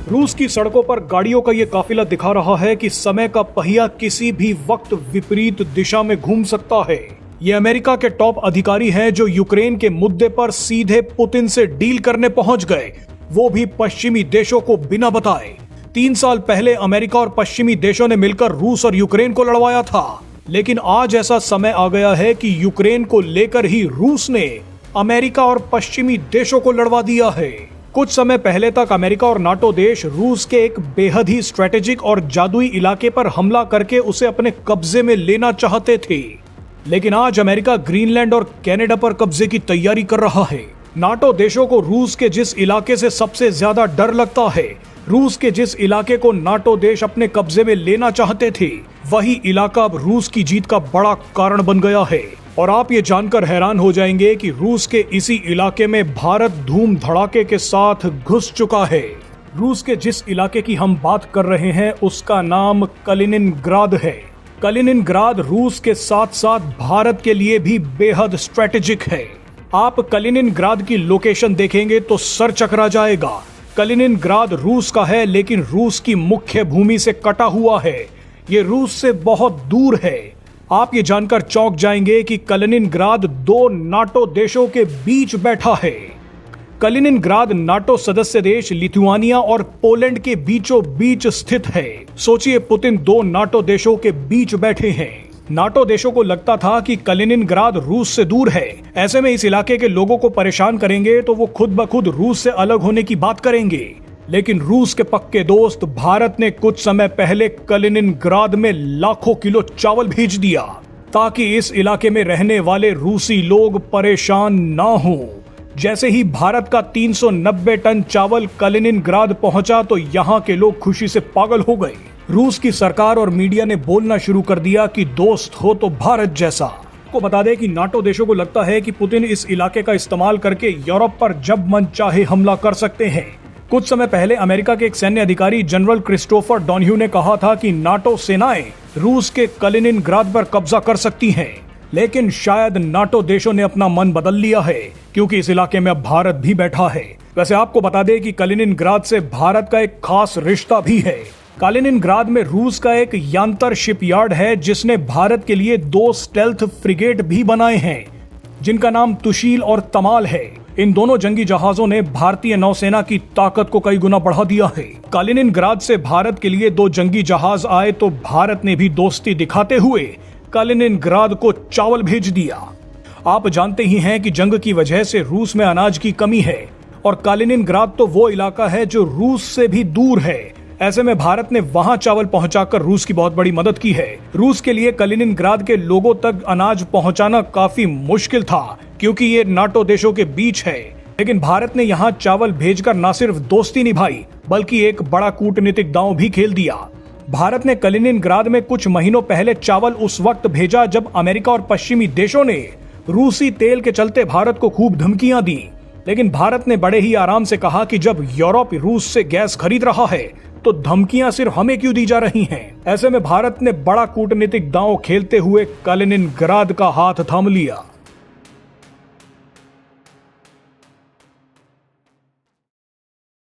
रूस की सड़कों पर गाड़ियों का ये काफिला दिखा रहा है कि समय का पहिया किसी भी वक्त विपरीत दिशा में घूम सकता है। ये अमेरिका के टॉप अधिकारी हैं जो यूक्रेन के मुद्दे पर सीधे पुतिन से डील करने पहुंच गए, वो भी पश्चिमी देशों को बिना बताए। 3 साल पहले अमेरिका और पश्चिमी देशों ने मिलकर रूस और यूक्रेन को लड़वाया था, लेकिन आज ऐसा समय आ गया है कि यूक्रेन को लेकर ही रूस ने अमेरिका और पश्चिमी देशों को लड़वा दिया है। कुछ समय पहले तक अमेरिका और नाटो देश रूस के एक बेहद ही स्ट्रेटेजिक और जादुई इलाके पर हमला करके उसे अपने कब्जे में लेना चाहते थे, लेकिन आज अमेरिका ग्रीनलैंड और कनाडा पर कब्जे की तैयारी कर रहा है। नाटो देशों को रूस के जिस इलाके से सबसे ज्यादा डर लगता है, रूस के जिस इलाके को नाटो देश अपने कब्जे में लेना चाहते थे, वही इलाका अब रूस की जीत का बड़ा कारण बन गया है। और आप ये जानकर हैरान हो जाएंगे कि रूस के इसी इलाके में भारत धूम धड़ाके के साथ घुस चुका है। रूस के जिस इलाके की हम बात कर रहे हैं उसका नाम कलिनिनग्राद है। कलिनिनग्राद रूस के साथ साथ भारत के लिए भी बेहद स्ट्रेटेजिक है। आप कलिनिनग्राद की लोकेशन देखेंगे तो सर चकरा जाएगा। कलिनिनग्राद रूस का है, लेकिन रूस की मुख्य भूमि से कटा हुआ है। ये रूस से बहुत दूर है। आप ये जानकर चौंक जाएंगे कि कलिनिनग्राद 2 नाटो देशों के बीच बैठा है। कलिनिनग्राद नाटो सदस्य देश लिथुआनिया और पोलैंड के बीचों बीच स्थित है। सोचिए, पुतिन 2 नाटो देशों के बीच बैठे हैं। नाटो देशों को लगता था कि कलिनिनग्राद रूस से दूर है, ऐसे में इस इलाके के लोगों को परेशान करेंगे तो वो खुद ब खुद रूस से अलग होने की बात करेंगे। लेकिन रूस के पक्के दोस्त भारत ने कुछ समय पहले कलिनिनग्राद में लाखों किलो चावल भेज दिया ताकि इस इलाके में रहने वाले रूसी लोग परेशान ना हों। जैसे ही भारत का 390 टन चावल कलिनिनग्राद पहुंचा तो यहाँ के लोग खुशी से पागल हो गए। रूस की सरकार और मीडिया ने बोलना शुरू कर दिया कि दोस्त हो तो भारत जैसा। को बता दें कि नाटो देशों को लगता है कि पुतिन इस इलाके का इस्तेमाल करके यूरोप पर जब मन चाहे हमला कर सकते हैं। कुछ समय पहले अमेरिका के एक सैन्य अधिकारी जनरल क्रिस्टोफर डॉनह्यू ने कहा था कि नाटो सेनाएं रूस के कलिनिनग्राद पर कब्जा कर सकती हैं, लेकिन शायद नाटो देशों ने अपना मन बदल लिया है क्योंकि इस इलाके में अब भारत भी बैठा है। वैसे आपको बता दें कि कलिनिनग्राद से भारत का एक खास रिश्ता भी है। कलिनिनग्राद में रूस का एक यांतर शिपयार्ड है जिसने भारत के लिए 2 स्टेल्थ फ्रिगेट भी बनाए हैं जिनका नाम तुशील और तमाल है। इन दोनों जंगी जहाजों ने भारतीय नौसेना की ताकत को कई गुना बढ़ा दिया है। कलिनिनग्राद से भारत के लिए 2 जंगी जहाज आए तो भारत ने भी दोस्ती दिखाते हुए कलिनिनग्राद को चावल भेज दिया। आप जानते ही हैं कि जंग की वजह से रूस में अनाज की कमी है और कलिनिनग्राद तो वो इलाका है जो रूस से भी दूर है। ऐसे में भारत ने वहां चावल पहुंचाकर रूस की बहुत बड़ी मदद की है। रूस के लिए कलिनिनग्राद के लोगों तक अनाज पहुंचाना काफी मुश्किल था क्योंकि ये नाटो देशों के बीच है, लेकिन भारत ने यहां चावल भेजकर न सिर्फ दोस्ती निभाई बल्कि एक बड़ा कूटनीतिक दांव भी खेल दिया। भारत ने कलिनिनग्राद में कुछ महीनों पहले चावल उस वक्त भेजा जब अमेरिका और पश्चिमी देशों ने रूसी तेल के चलते भारत को खूब धमकियां दी, लेकिन भारत ने बड़े ही आराम से कहा कि जब यूरोप रूस से गैस खरीद रहा है तो धमकियां सिर्फ हमें क्यों दी जा रही हैं। ऐसे में भारत ने बड़ा कूटनीतिक दांव खेलते हुए कलिनिनग्राद का हाथ थाम लिया।